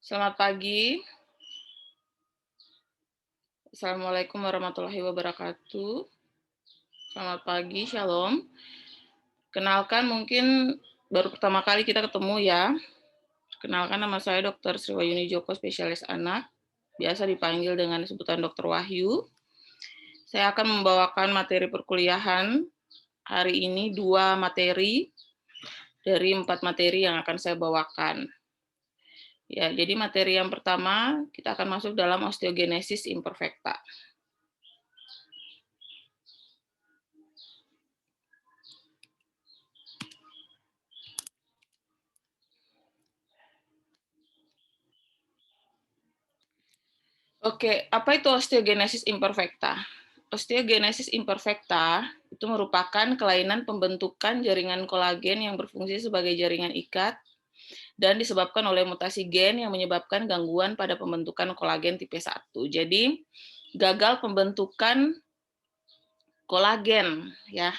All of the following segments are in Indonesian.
Selamat pagi. Assalamualaikum warahmatullahi wabarakatuh. Selamat pagi, shalom. Kenalkan mungkin baru pertama kali kita ketemu ya. Kenalkan nama saya Dr. Sriwayuni Joko, spesialis anak. Biasa dipanggil dengan sebutan Dr. Wahyu. Saya akan membawakan materi perkuliahan hari ini 2 materi dari 4 materi yang akan saya bawakan. Ya, jadi materi yang pertama kita akan masuk dalam osteogenesis imperfecta. Oke, apa itu osteogenesis imperfecta? Osteogenesis imperfecta itu merupakan kelainan pembentukan jaringan kolagen yang berfungsi sebagai jaringan ikat dan disebabkan oleh mutasi gen yang menyebabkan gangguan pada pembentukan kolagen tipe 1. Jadi, gagal pembentukan kolagen ya.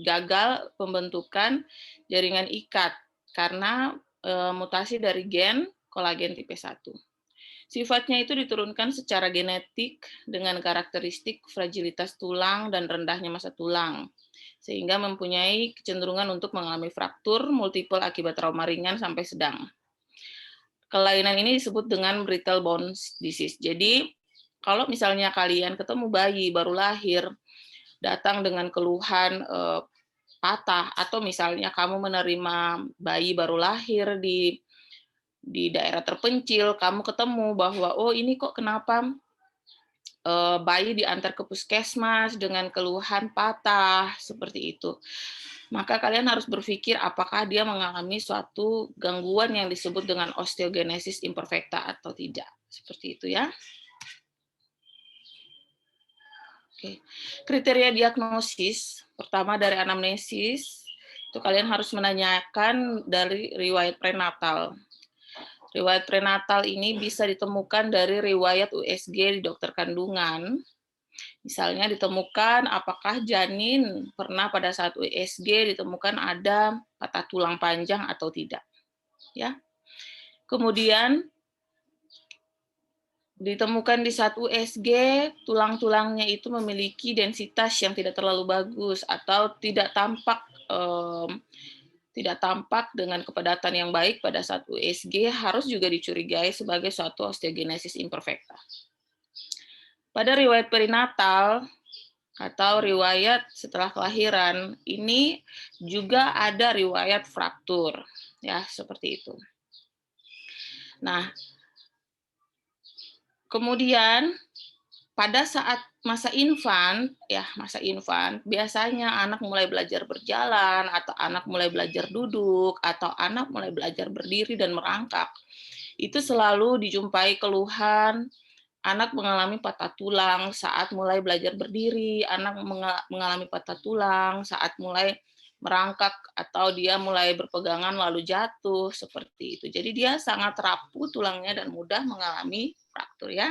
Gagal pembentukan jaringan ikat karena mutasi dari gen kolagen tipe 1. Sifatnya itu diturunkan secara genetik dengan karakteristik fragilitas tulang dan rendahnya massa tulang, sehingga mempunyai kecenderungan untuk mengalami fraktur multiple akibat trauma ringan sampai sedang. Kelainan ini disebut dengan brittle bones disease. Jadi, kalau misalnya kalian ketemu bayi baru lahir, datang dengan keluhan patah, atau misalnya kamu menerima bayi baru lahir di daerah terpencil, kamu ketemu bahwa, oh ini kok kenapa bayi diantar ke puskesmas dengan keluhan patah, seperti itu. Maka kalian harus berpikir apakah dia mengalami suatu gangguan yang disebut dengan osteogenesis imperfecta atau tidak. Seperti itu ya. Oke. Kriteria diagnosis, pertama dari anamnesis, itu kalian harus menanyakan dari riwayat prenatal. Riwayat prenatal ini bisa ditemukan dari riwayat USG di dokter kandungan. Misalnya ditemukan apakah janin pernah pada saat USG ditemukan ada patah tulang panjang atau tidak. Ya. Kemudian ditemukan di saat USG tulang-tulangnya itu memiliki densitas yang tidak terlalu bagus atau tidak tampak dengan kepadatan yang baik pada saat USG, harus juga dicurigai sebagai suatu osteogenesis imperfecta. Pada riwayat perinatal atau riwayat setelah kelahiran, ini juga ada riwayat fraktur, ya seperti itu. Nah, kemudian pada saat masa infan biasanya anak mulai belajar berjalan, atau anak mulai belajar duduk, atau anak mulai belajar berdiri dan merangkak. Itu selalu dijumpai keluhan anak mengalami patah tulang saat mulai belajar berdiri, anak mengalami patah tulang saat mulai merangkak, atau dia mulai berpegangan lalu jatuh, seperti itu. Jadi dia sangat rapuh tulangnya dan mudah mengalami fraktur ya.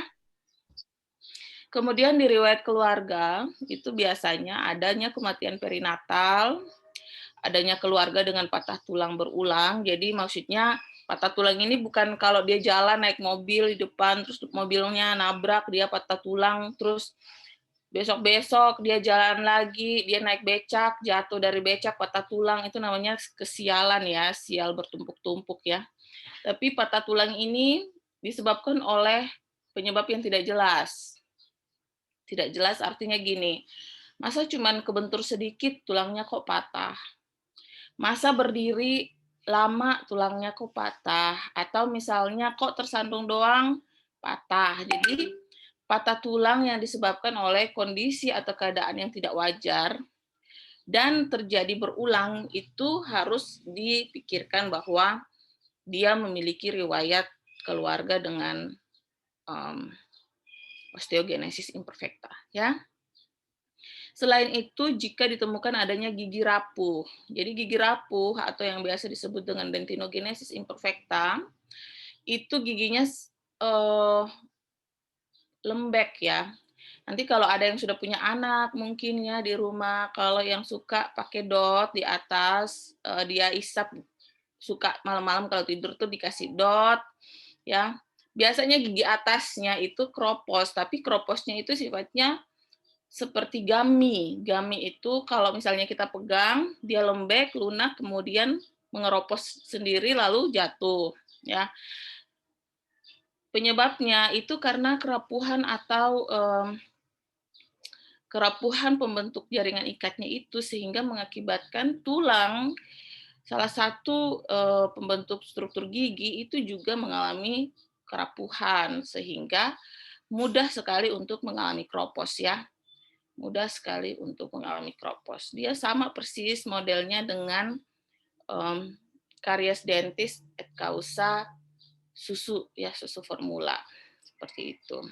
Kemudian di riwayat keluarga, itu biasanya adanya kematian perinatal, adanya keluarga dengan patah tulang berulang. Jadi maksudnya patah tulang ini bukan kalau dia jalan naik mobil di depan, terus mobilnya nabrak, dia patah tulang, terus besok-besok dia jalan lagi, dia naik becak, jatuh dari becak, patah tulang, itu namanya kesialan ya, sial bertumpuk-tumpuk ya. Tapi patah tulang ini disebabkan oleh penyebab yang tidak jelas. Tidak jelas artinya gini, masa cuman kebentur sedikit tulangnya kok patah? Masa berdiri lama tulangnya kok patah? Atau misalnya kok tersandung doang patah? Jadi patah tulang yang disebabkan oleh kondisi atau keadaan yang tidak wajar dan terjadi berulang itu harus dipikirkan bahwa dia memiliki riwayat keluarga dengan osteogenesis imperfecta ya. Selain itu, jika ditemukan adanya gigi rapuh. Jadi gigi rapuh atau yang biasa disebut dengan dentinogenesis imperfecta, itu giginya lembek ya. Nanti kalau ada yang sudah punya anak mungkin ya di rumah, kalau yang suka pakai dot di atas, dia isap, suka malam-malam kalau tidur tuh dikasih dot, ya. Biasanya gigi atasnya itu kropos, tapi kroposnya itu sifatnya seperti gummy. Gummy itu kalau misalnya kita pegang, dia lembek, lunak, kemudian mengeropos sendiri lalu jatuh, ya. Penyebabnya itu karena kerapuhan atau kerapuhan pembentuk jaringan ikatnya itu sehingga mengakibatkan tulang salah satu pembentuk struktur gigi itu juga mengalami kerapuhan sehingga mudah sekali untuk mengalami kropos ya. Mudah sekali untuk mengalami kropos. Dia sama persis modelnya dengan karies dentis et causa susu ya, susu formula seperti itu.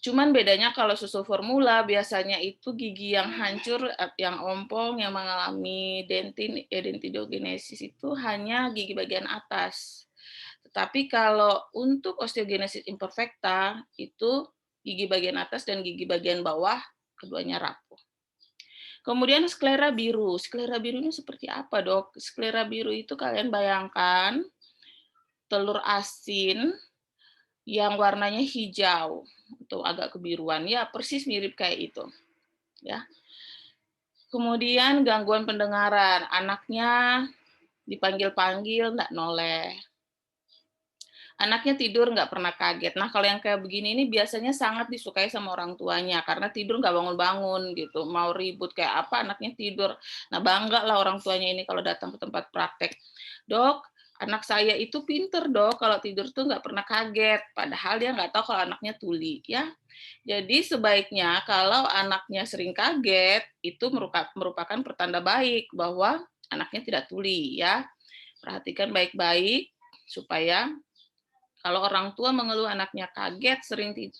Cuman bedanya kalau susu formula biasanya itu gigi yang hancur, yang ompong, yang mengalami dentidogenesis itu hanya gigi bagian atas. Tetapi kalau untuk osteogenesis imperfecta itu gigi bagian atas dan gigi bagian bawah keduanya rapuh. Kemudian sklera biru. Sklera biru ini seperti apa, Dok? Sklera biru itu kalian bayangkan telur asin yang warnanya hijau atau agak kebiruan, ya persis mirip kayak itu, ya. Kemudian gangguan pendengaran, anaknya dipanggil-panggil nggak noleh. Anaknya tidur nggak pernah kaget. Nah, kalau yang kayak begini ini biasanya sangat disukai sama orang tuanya karena tidur nggak bangun-bangun gitu. Mau ribut kayak apa, anaknya tidur. Nah, bangga lah orang tuanya ini kalau datang ke tempat praktek. Dok, anak saya itu pinter dok, kalau tidur tuh nggak pernah kaget. Padahal dia nggak tahu kalau anaknya tuli ya. Jadi sebaiknya kalau anaknya sering kaget, itu merupakan pertanda baik bahwa anaknya tidak tuli ya. Perhatikan baik-baik supaya kalau orang tua mengeluh anaknya kaget,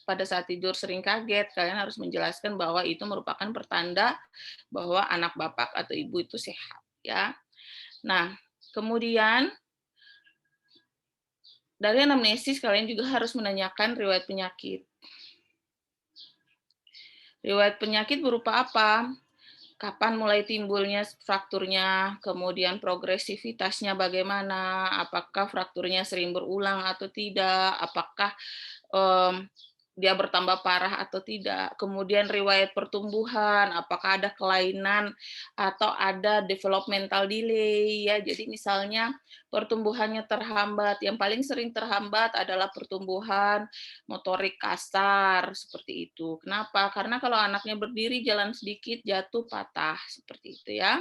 pada saat tidur sering kaget, kalian harus menjelaskan bahwa itu merupakan pertanda bahwa anak bapak atau ibu itu sehat, ya. Nah, kemudian dari anamnesis kalian juga harus menanyakan riwayat penyakit. Riwayat penyakit berupa apa? Kapan mulai timbulnya frakturnya, kemudian progresivitasnya bagaimana, apakah frakturnya sering berulang atau tidak, apakah dia bertambah parah atau tidak, kemudian riwayat pertumbuhan, apakah ada kelainan atau ada developmental delay ya. Jadi misalnya pertumbuhannya terhambat, yang paling sering terhambat adalah pertumbuhan motorik kasar seperti itu. Kenapa? Karena kalau anaknya berdiri jalan sedikit jatuh patah seperti itu ya.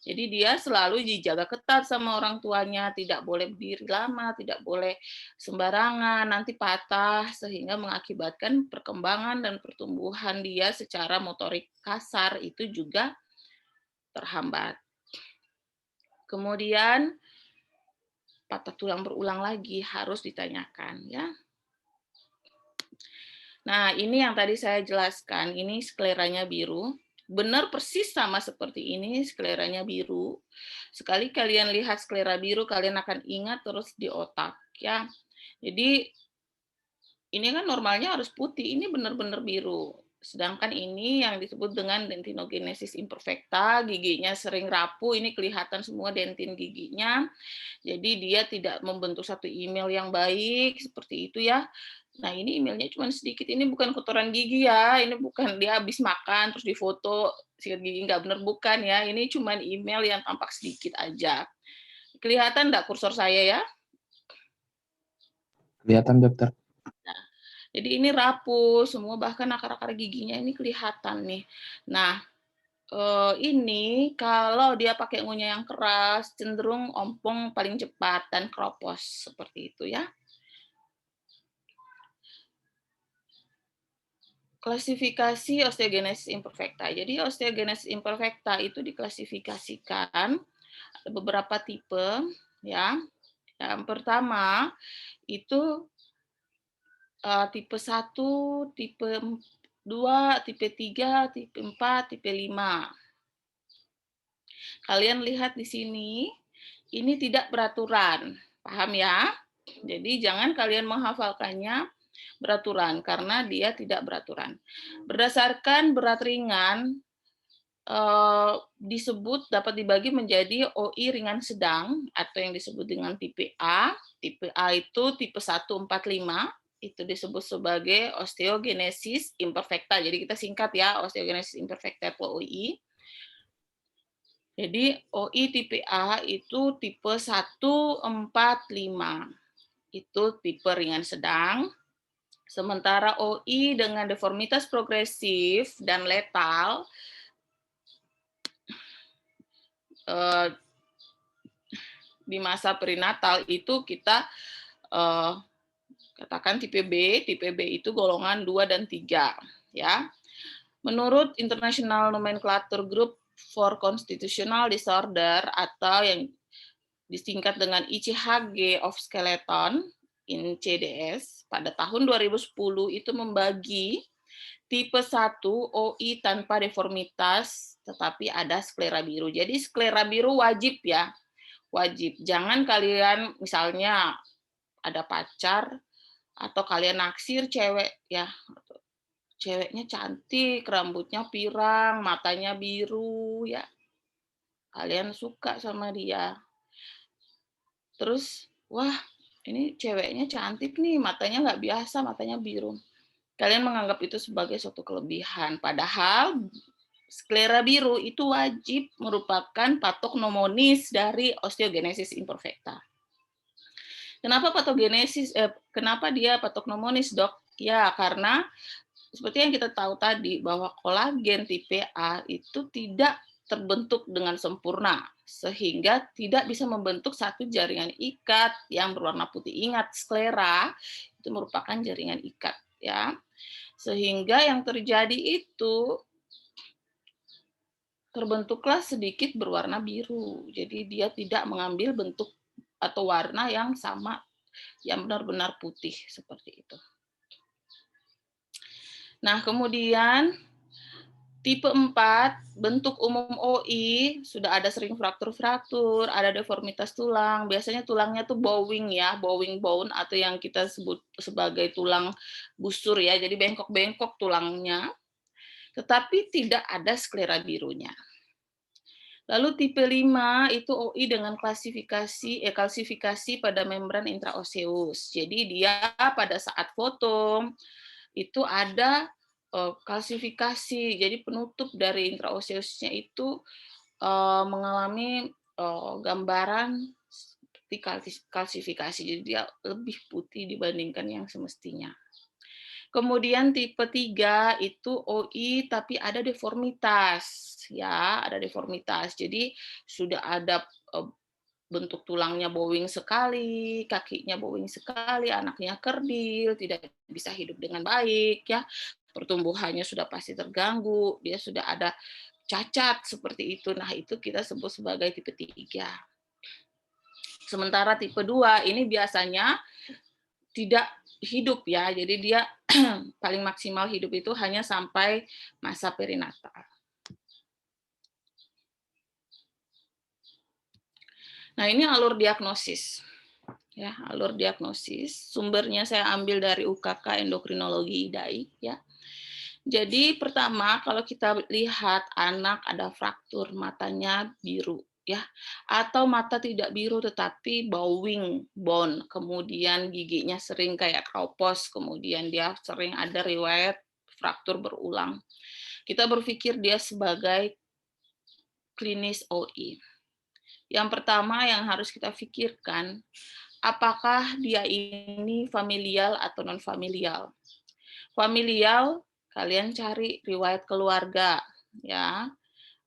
Jadi dia selalu dijaga ketat sama orang tuanya, tidak boleh berdiri lama, tidak boleh sembarangan, nanti patah sehingga mengakibatkan perkembangan dan pertumbuhan dia secara motorik kasar itu juga terhambat. Kemudian patah tulang berulang lagi harus ditanyakan ya. Nah, ini yang tadi saya jelaskan, ini skleranya biru. Benar persis sama seperti ini, skleranya biru. Sekali kalian lihat sklera biru, kalian akan ingat terus di otak ya. Jadi ini kan normalnya harus putih, ini benar-benar biru. Sedangkan ini yang disebut dengan dentinogenesis imperfecta, giginya sering rapuh, ini kelihatan semua dentin giginya. Jadi dia tidak membentuk satu email yang baik, seperti itu ya. Nah ini emailnya cuma sedikit, ini bukan kotoran gigi ya, ini bukan dia habis makan terus difoto sikat gigi nggak benar, bukan ya, ini cuma email yang tampak sedikit aja. Kelihatan nggak kursor saya ya? Kelihatan dokter. Nah, jadi ini rapuh semua, bahkan akar-akar giginya ini kelihatan nih. Nah, ini kalau dia pakai ngunyah yang keras, cenderung ompong paling cepat dan kropos, seperti itu ya. Klasifikasi osteogenesis imperfecta. Jadi osteogenesis imperfecta itu diklasifikasikan ada beberapa tipe ya. Yang pertama itu tipe 1, tipe 2, tipe 3, tipe 4, tipe 5. Kalian lihat di sini, ini tidak beraturan. Paham ya? Jadi jangan kalian menghafalkannya beraturan karena dia tidak beraturan. Berdasarkan berat ringan disebut dapat dibagi menjadi OI ringan sedang atau yang disebut dengan tipe A. Tipe A itu tipe 145, itu disebut sebagai osteogenesis imperfecta. Jadi kita singkat ya, osteogenesis imperfecta atau OI. Jadi OI tipe A itu tipe 145. Itu tipe ringan sedang. Sementara OI dengan deformitas progresif dan letal di masa perinatal itu kita katakan tipe B. Tipe B itu golongan 2 dan 3 ya. Menurut International Nomenclature Group for Constitutional Disorder atau yang disingkat dengan ICHG of Skeleton in CDS pada tahun 2010 itu membagi tipe 1 OI tanpa deformitas tetapi ada sklera biru. Jadi sklera biru wajib ya. Wajib. Jangan kalian misalnya ada pacar atau kalian naksir cewek ya. Ceweknya cantik, rambutnya pirang, matanya biru ya. Kalian suka sama dia. Terus, wah, ini ceweknya cantik nih, matanya nggak biasa, matanya biru. Kalian menganggap itu sebagai suatu kelebihan. Padahal sklera biru itu wajib merupakan patognomonis dari osteogenesis imperfecta. Kenapa dia patognomonis, Dok? Ya, karena seperti yang kita tahu tadi bahwa kolagen tipe A itu tidak terbentuk dengan sempurna sehingga tidak bisa membentuk satu jaringan ikat yang berwarna putih. Ingat, sklera itu merupakan jaringan ikat ya. Sehingga yang terjadi itu terbentuklah sedikit berwarna biru. Jadi dia tidak mengambil bentuk atau warna yang sama yang benar-benar putih seperti itu. Nah, kemudian tipe 4, bentuk umum OI, sudah ada sering fraktur-fraktur, ada deformitas tulang, biasanya tulangnya tuh bowing ya, bowing bone atau yang kita sebut sebagai tulang busur ya, jadi bengkok-bengkok tulangnya, tetapi tidak ada sklera birunya. Lalu tipe 5 itu OI dengan kalsifikasi pada membran intraoseus. Jadi dia pada saat foto itu ada kalsifikasi, jadi penutup dari intraoseusnya itu mengalami gambaran seperti kalsifikasi, jadi dia lebih putih dibandingkan yang semestinya. Kemudian tipe 3 itu OI tapi ada deformitas, ya, ada deformitas. Jadi sudah ada bentuk tulangnya bowing sekali, kakinya bowing sekali, anaknya kerdil, tidak bisa hidup dengan baik, ya. Pertumbuhannya sudah pasti terganggu, dia sudah ada cacat seperti itu. Nah, itu kita sebut sebagai tipe 3. Sementara tipe 2 ini biasanya tidak hidup ya, jadi dia paling maksimal hidup itu hanya sampai masa perinatal. Nah, ini alur diagnosis. Ya, alur diagnosis. Sumbernya saya ambil dari UKK Endokrinologi IDAI ya. Jadi pertama kalau kita lihat anak ada fraktur matanya biru ya, atau mata tidak biru tetapi bowing bone, kemudian giginya sering kayak kropos, kemudian dia sering ada riwayat fraktur berulang. Kita berpikir dia sebagai klinis OI. Yang pertama yang harus kita pikirkan, apakah dia ini familial atau non familial. Familial, kalian cari riwayat keluarga ya.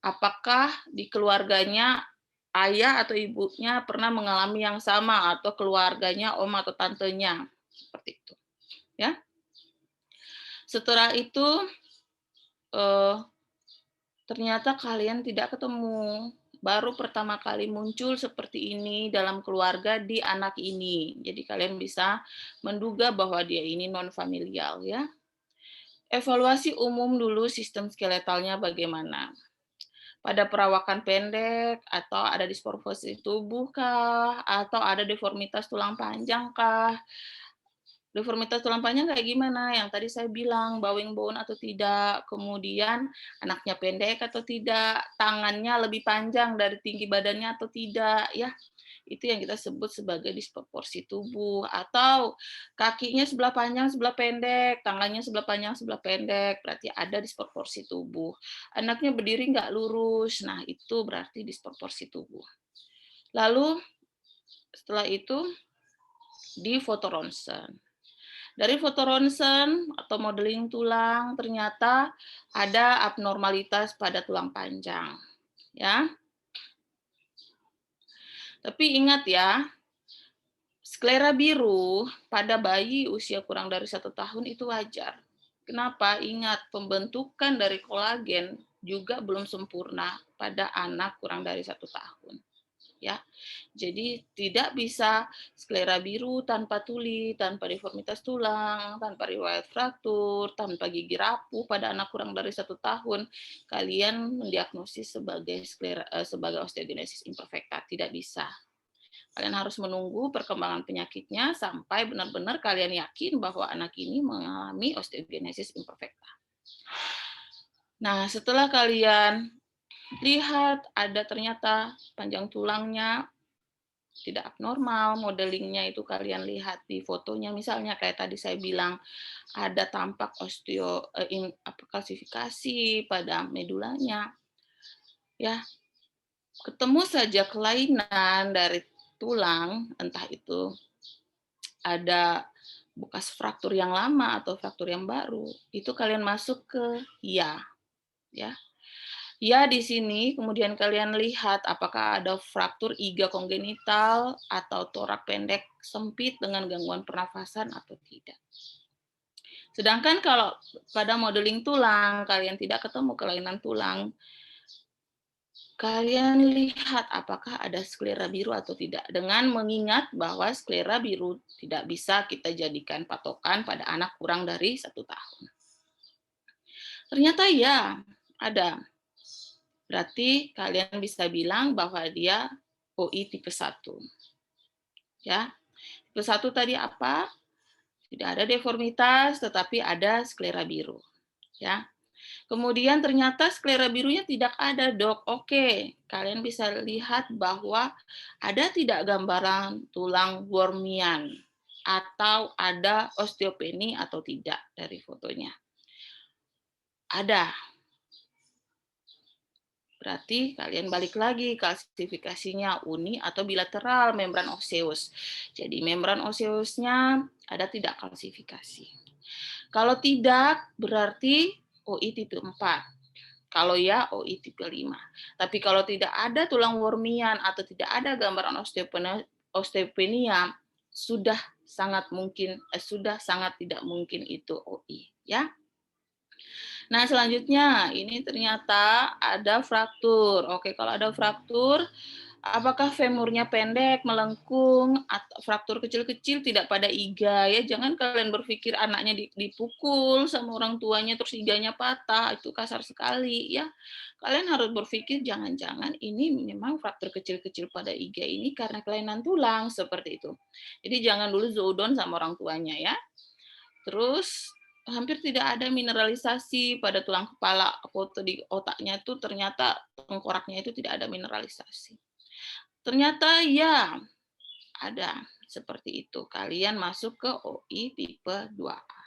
Apakah di keluarganya ayah atau ibunya pernah mengalami yang sama atau keluarganya om atau tantenya seperti itu ya. Setelah itu ternyata kalian tidak ketemu, baru pertama kali muncul seperti ini dalam keluarga di anak ini. Jadi kalian bisa menduga bahwa dia ini non familial ya. Evaluasi umum dulu sistem skeletalnya bagaimana. Pada perawakan pendek, atau ada disproporsi tubuh kah, atau ada deformitas tulang panjang kah, Deformitas tulang panjang kayak gimana? Yang tadi saya bilang, bowing bone atau tidak, kemudian anaknya pendek atau tidak, tangannya lebih panjang dari tinggi badannya atau tidak, ya. Itu yang kita sebut sebagai disproporsi tubuh, atau kakinya sebelah panjang, sebelah pendek, tangannya sebelah panjang, sebelah pendek, berarti ada disproporsi tubuh. Anaknya berdiri nggak lurus, nah itu berarti disproporsi tubuh. Lalu setelah itu di foto ronsen. Dari foto ronsen atau modeling tulang ternyata ada abnormalitas pada tulang panjang, ya. Tapi ingat ya, sklera biru pada bayi usia kurang dari 1 tahun itu wajar. Kenapa? Ingat, pembentukan dari kolagen juga belum sempurna pada anak kurang dari 1 tahun. Ya, jadi tidak bisa sklera biru tanpa tuli, tanpa deformitas tulang, tanpa riwayat fraktur, tanpa gigi rapuh pada anak kurang dari 1 tahun, kalian mendiagnosis sebagai osteogenesis imperfecta. Tidak bisa. Kalian harus menunggu perkembangan penyakitnya sampai benar-benar kalian yakin bahwa anak ini mengalami osteogenesis imperfecta. Nah, setelah kalian lihat ada ternyata panjang tulangnya tidak abnormal, modelingnya itu kalian lihat di fotonya, misalnya kayak tadi saya bilang ada tampak kalsifikasi pada medulanya, ya ketemu saja kelainan dari tulang, entah itu ada bekas fraktur yang lama atau fraktur yang baru, itu kalian masuk ke ya. Ya, di sini kemudian kalian lihat apakah ada fraktur iga kongenital atau torak pendek sempit dengan gangguan pernafasan atau tidak. Sedangkan kalau pada modeling tulang kalian tidak ketemu kelainan tulang, kalian lihat apakah ada sklera biru atau tidak, dengan mengingat bahwa sklera biru tidak bisa kita jadikan patokan pada anak kurang dari 1 tahun. Ternyata ya, ada. Berarti kalian bisa bilang bahwa dia OI tipe 1. Ya. Tipe 1 tadi apa? Tidak ada deformitas, tetapi ada sklera biru. Ya. Kemudian ternyata sklera birunya tidak ada, Dok. Oke, kalian bisa lihat bahwa ada tidak gambaran tulang wormian atau ada osteopeni atau tidak dari fotonya. Ada. Berarti kalian balik lagi klasifikasinya uni atau bilateral membran oseus. Jadi membran oseusnya ada tidak klasifikasi. Kalau tidak berarti OI tipe 4. Kalau ya OI tipe 5. Tapi kalau tidak ada tulang wormian atau tidak ada gambaran osteopenia sudah sangat tidak mungkin itu OI, ya. Nah, selanjutnya ini ternyata ada fraktur. Oke, kalau ada fraktur, apakah femurnya pendek, melengkung, atau fraktur kecil-kecil tidak pada iga ya? Jangan kalian berpikir anaknya dipukul sama orang tuanya terus iganya patah, itu kasar sekali ya. Kalian harus berpikir jangan-jangan ini memang fraktur kecil-kecil pada iga ini karena kelainan tulang seperti itu. Jadi jangan dulu zoodon sama orang tuanya ya. Terus hampir tidak ada mineralisasi pada tulang kepala, foto di otaknya itu ternyata tengkoraknya itu tidak ada mineralisasi. Ternyata ya ada seperti itu. Kalian masuk ke OI tipe 2A.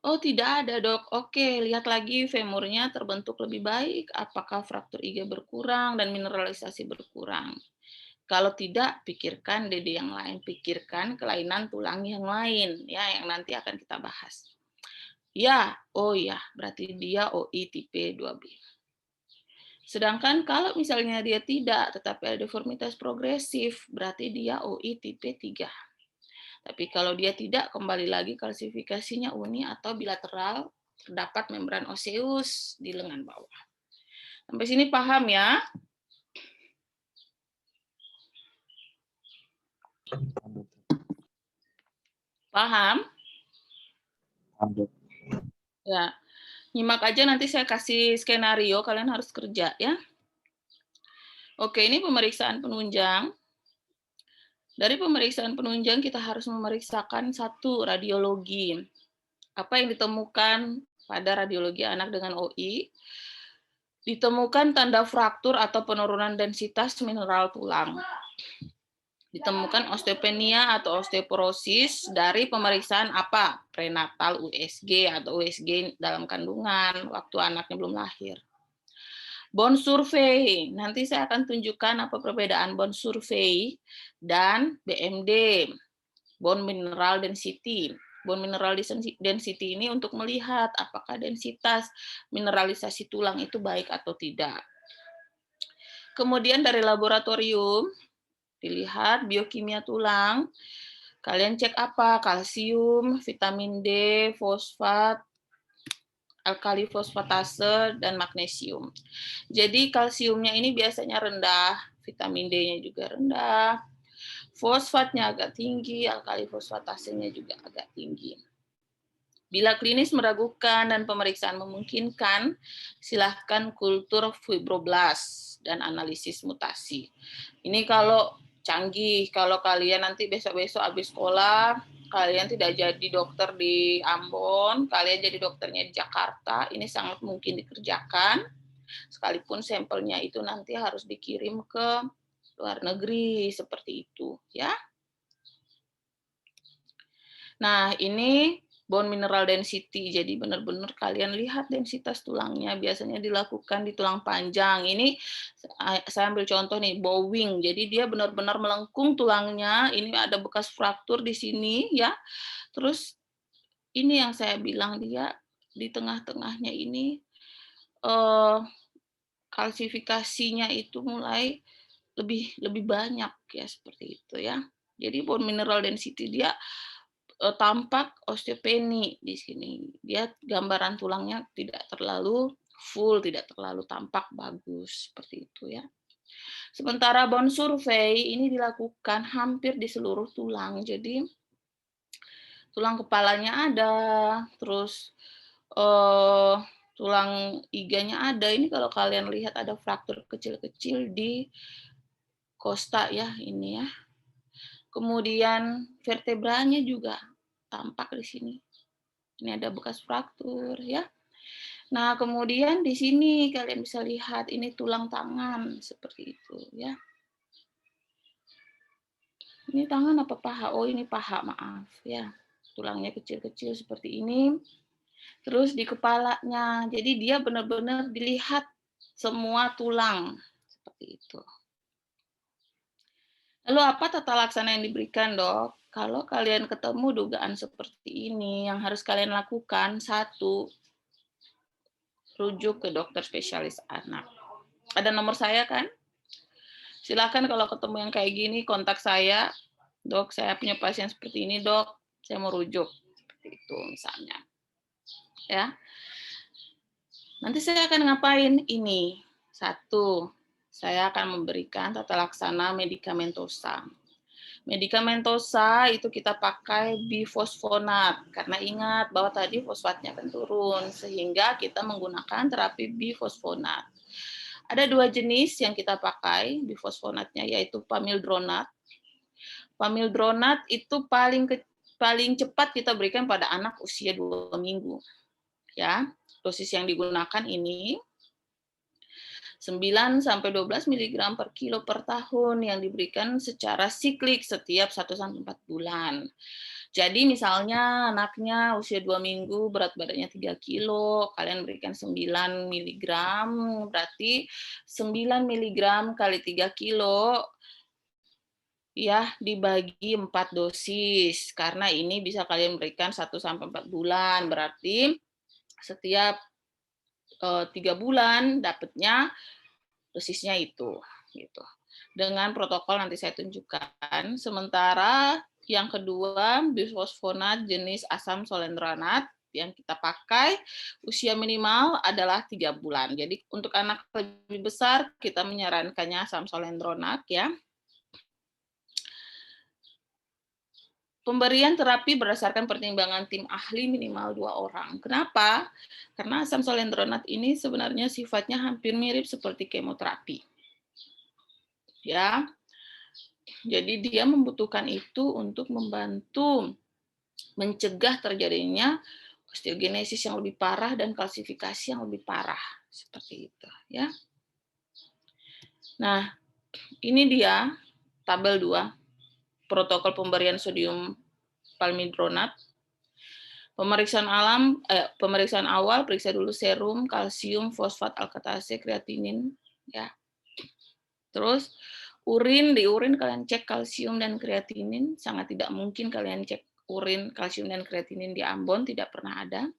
Oh, tidak ada, Dok. Oke, lihat lagi femurnya terbentuk lebih baik, apakah fraktur iga berkurang dan mineralisasi berkurang. Kalau tidak, pikirkan DD yang lain, pikirkan kelainan tulang yang lain ya yang nanti akan kita bahas. Ya, oh ya, berarti dia OI tipe 2B. Sedangkan kalau misalnya dia tidak, tetapi ada deformitas progresif, berarti dia OI tipe 3. Tapi kalau dia tidak, kembali lagi klasifikasinya uni atau bilateral, terdapat membran oseus di lengan bawah. Sampai sini paham ya? Paham? Ya, nyimak aja nanti saya kasih skenario, kalian harus kerja ya. Oke, ini pemeriksaan penunjang. Dari pemeriksaan penunjang kita harus memeriksakan satu radiologi. Apa yang ditemukan pada radiologi anak dengan OI? Ditemukan tanda fraktur atau penurunan densitas mineral tulang. Ditemukan osteopenia atau osteoporosis dari pemeriksaan apa? Prenatal USG atau USG dalam kandungan waktu anaknya belum lahir. Bone survey, nanti saya akan tunjukkan apa perbedaan bone survey dan BMD, bone mineral density. Bone mineral density ini untuk melihat apakah densitas mineralisasi tulang itu baik atau tidak. Kemudian dari laboratorium, dilihat biokimia tulang, kalian cek apa? Kalsium, vitamin D, fosfat, alkali fosfatase, dan magnesium. Jadi kalsiumnya ini biasanya rendah, vitamin D-nya juga rendah, fosfatnya agak tinggi, alkali fosfatasenya juga agak tinggi. Bila klinis meragukan dan pemeriksaan memungkinkan, silahkan kultur fibroblast dan analisis mutasi. Ini kalau canggih, kalau kalian nanti besok-besok habis sekolah, kalian tidak jadi dokter di Ambon, kalian jadi dokternya di Jakarta, ini sangat mungkin dikerjakan, sekalipun sampelnya itu nanti harus dikirim ke luar negeri, seperti itu, ya. Nah, ini bone mineral density. Jadi benar-benar kalian lihat densitas tulangnya. Biasanya dilakukan di tulang panjang. Ini saya ambil contoh nih, bowing. Jadi dia benar-benar melengkung tulangnya. Ini ada bekas fraktur di sini ya. Terus ini yang saya bilang dia di tengah-tengahnya ini kalsifikasinya itu mulai lebih banyak ya, seperti itu ya. Jadi bone mineral density dia tampak osteopeni di sini. Dia gambaran tulangnya tidak terlalu full, tidak terlalu tampak bagus, seperti itu ya. Sementara bone survey ini dilakukan hampir di seluruh tulang. Jadi tulang kepalanya ada, terus tulang iganya ada. Ini kalau kalian lihat ada fraktur kecil-kecil di kosta ya, ini ya. Kemudian vertebranya juga tampak di sini. Ini ada bekas fraktur ya. Nah, kemudian di sini kalian bisa lihat ini tulang tangan seperti itu ya. Ini tangan apa paha? Oh, ini paha, maaf ya. Tulangnya kecil-kecil seperti ini. Terus di kepalanya. Jadi dia benar-benar dilihat semua tulang seperti itu. Lalu apa tata laksana yang diberikan, Dok? Kalau kalian ketemu dugaan seperti ini, yang harus kalian lakukan, satu, rujuk ke dokter spesialis anak. Ada nomor saya kan? Silakan kalau ketemu yang kayak gini, kontak saya. Dok, saya punya pasien seperti ini, Dok. Saya mau rujuk. Seperti itu misalnya. Ya. Nanti saya akan ngapain? Ini. Satu, saya akan memberikan tata laksana medikamentosa. Medikamentosa itu kita pakai bifosfonat, karena ingat bahwa tadi fosfatnya akan turun, sehingga kita menggunakan terapi bifosfonat. Ada dua jenis yang kita pakai bifosfonatnya, yaitu pamildronat. Pamildronat itu paling cepat kita berikan pada anak usia 2 minggu. Ya, dosis yang digunakan ini 9 sampai 12 mg per kilo per tahun yang diberikan secara siklik setiap 1 sampai 4 bulan. Jadi misalnya anaknya usia 2 minggu, berat badannya 3 kilo, kalian berikan 9 mg, berarti 9 mg kali 3 kilo ya dibagi 4 dosis, karena ini bisa kalian berikan 1 sampai 4 bulan, berarti setiap 3 bulan dapatnya dosisnya itu gitu. Dengan protokol nanti saya tunjukkan. Sementara yang kedua bifosfonat jenis asam solendronat yang kita pakai usia minimal adalah 3 bulan. Jadi untuk anak lebih besar kita menyarankannya asam solendronat ya. Pemberian terapi berdasarkan pertimbangan tim ahli minimal 2 orang. Kenapa? Karena asam solendronat ini sebenarnya sifatnya hampir mirip seperti kemoterapi. Ya. Jadi dia membutuhkan itu untuk membantu mencegah terjadinya osteogenesis yang lebih parah dan kalsifikasi yang lebih parah. Seperti itu, ya. Nah, ini dia tabel 2, protokol pemberian sodium palmidronat. Pemeriksaan awal, periksa dulu serum, kalsium, fosfat, alkatase, kreatinin, ya. Terus di urin kalian cek kalsium dan kreatinin, sangat tidak mungkin kalian cek urin, kalsium dan kreatinin di Ambon, tidak pernah ada.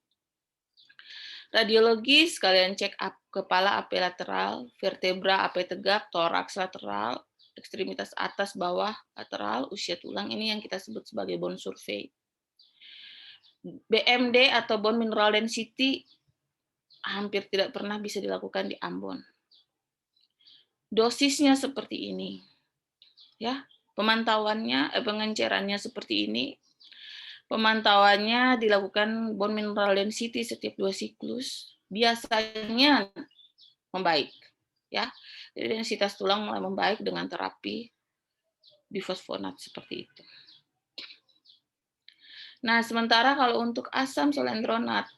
Radiologis kalian cek kepala AP lateral, vertebra AP tegak, toraks lateral, ekstremitas atas bawah lateral, usia tulang, ini yang kita sebut sebagai bone survey. BMD atau bone mineral density hampir tidak pernah bisa dilakukan di Ambon. Dosisnya seperti ini. Ya, pemantauannya, pengencerannya seperti ini. Pemantauannya dilakukan bone mineral density setiap 2 siklus. Biasanya membaik, ya. Jadi densitas tulang mulai membaik dengan terapi bifosfonat seperti itu. Nah, sementara kalau untuk asam solendronat,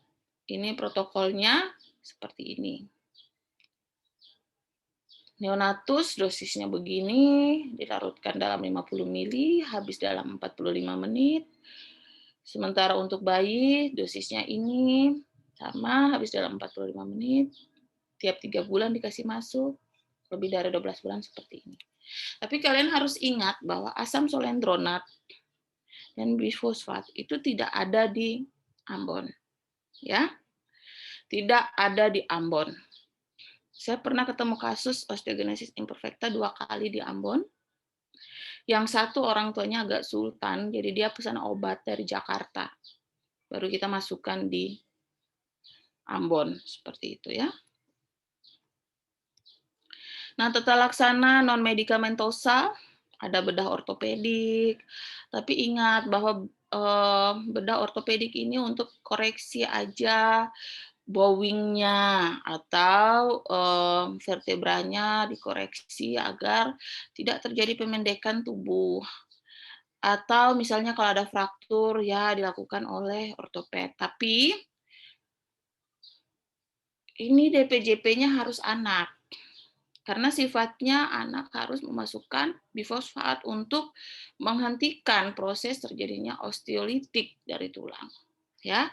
ini protokolnya seperti ini. Neonatus dosisnya begini, dilarutkan dalam 50 mili, habis dalam 45 menit. Sementara untuk bayi, dosisnya ini sama, habis dalam 45 menit. Tiap 3 bulan dikasih masuk, lebih dari 12 bulan seperti ini. Tapi kalian harus ingat bahwa asam solendronat dan bifosfat itu tidak ada di Ambon. Ya, tidak ada di Ambon. Saya pernah ketemu kasus osteogenesis imperfecta 2 kali di Ambon. Yang satu orang tuanya agak sultan, jadi dia pesan obat dari Jakarta. Baru kita masukkan di Ambon, seperti itu ya. Nah, tata laksana non-medikamentosa, ada bedah ortopedik, tapi ingat bahwa bedah ortopedik ini untuk koreksi aja bowing-nya atau vertebranya dikoreksi agar tidak terjadi pemendekan tubuh. Atau misalnya kalau ada fraktur ya dilakukan oleh ortoped. Tapi ini DPJP-nya harus anak. Karena sifatnya anak harus memasukkan bifosfat untuk menghentikan proses terjadinya osteolitik dari tulang. Ya.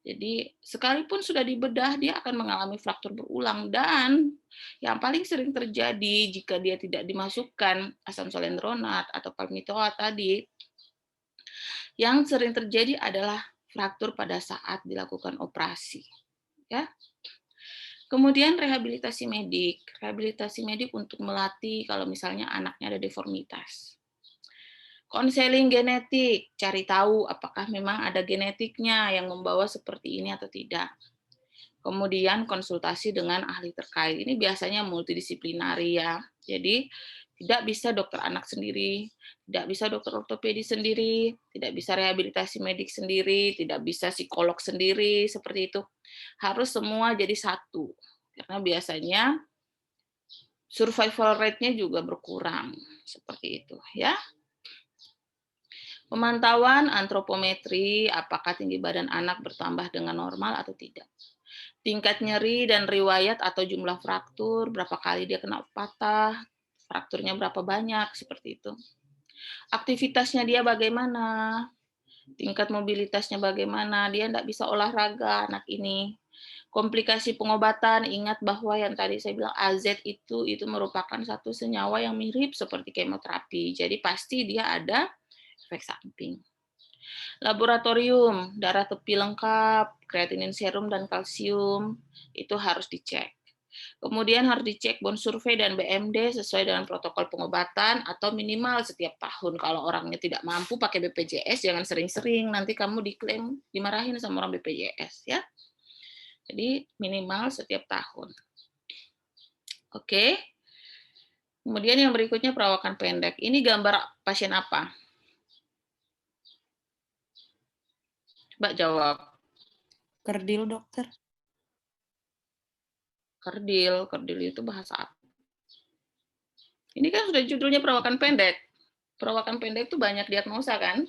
Jadi sekalipun sudah dibedah, dia akan mengalami fraktur berulang. Dan yang paling sering terjadi jika dia tidak dimasukkan asam solendronat atau palmitoat tadi, yang sering terjadi adalah fraktur pada saat dilakukan operasi. Ya. Kemudian rehabilitasi medik. Rehabilitasi medik untuk melatih kalau misalnya anaknya ada deformitas. Konseling genetik, cari tahu apakah memang ada genetiknya yang membawa seperti ini atau tidak. Kemudian konsultasi dengan ahli terkait. Ini biasanya multidisiplinari ya. Jadi tidak bisa dokter anak sendiri, tidak bisa dokter ortopedi sendiri, tidak bisa rehabilitasi medik sendiri, tidak bisa psikolog sendiri, seperti itu. Harus semua jadi satu. Karena biasanya survival rate-nya juga berkurang, seperti itu ya. Pemantauan antropometri, apakah tinggi badan anak bertambah dengan normal atau tidak. Tingkat nyeri dan riwayat atau jumlah fraktur, berapa kali dia kena patah, frakturnya berapa banyak, seperti itu. Aktivitasnya dia bagaimana, tingkat mobilitasnya bagaimana, dia tidak bisa olahraga anak ini. Komplikasi pengobatan, ingat bahwa yang tadi saya bilang AZ itu merupakan satu senyawa yang mirip seperti kemoterapi. Jadi pasti dia ada efek samping. Laboratorium, darah tepi lengkap, kreatinin serum dan kalsium, itu harus dicek. Kemudian harus dicek bone survey dan BMD sesuai dengan protokol pengobatan atau minimal setiap tahun. Kalau orangnya tidak mampu pakai BPJS, jangan sering-sering, nanti kamu diklaim, dimarahin sama orang BPJS ya. Jadi minimal setiap tahun. Oke. Kemudian yang berikutnya perawakan pendek. Ini gambar pasien apa? Mbak jawab. Kerdil, dokter. Kerdil itu bahasa apa? Ini kan sudah judulnya perawakan pendek. perawakan pendek itu banyak diagnosa kan?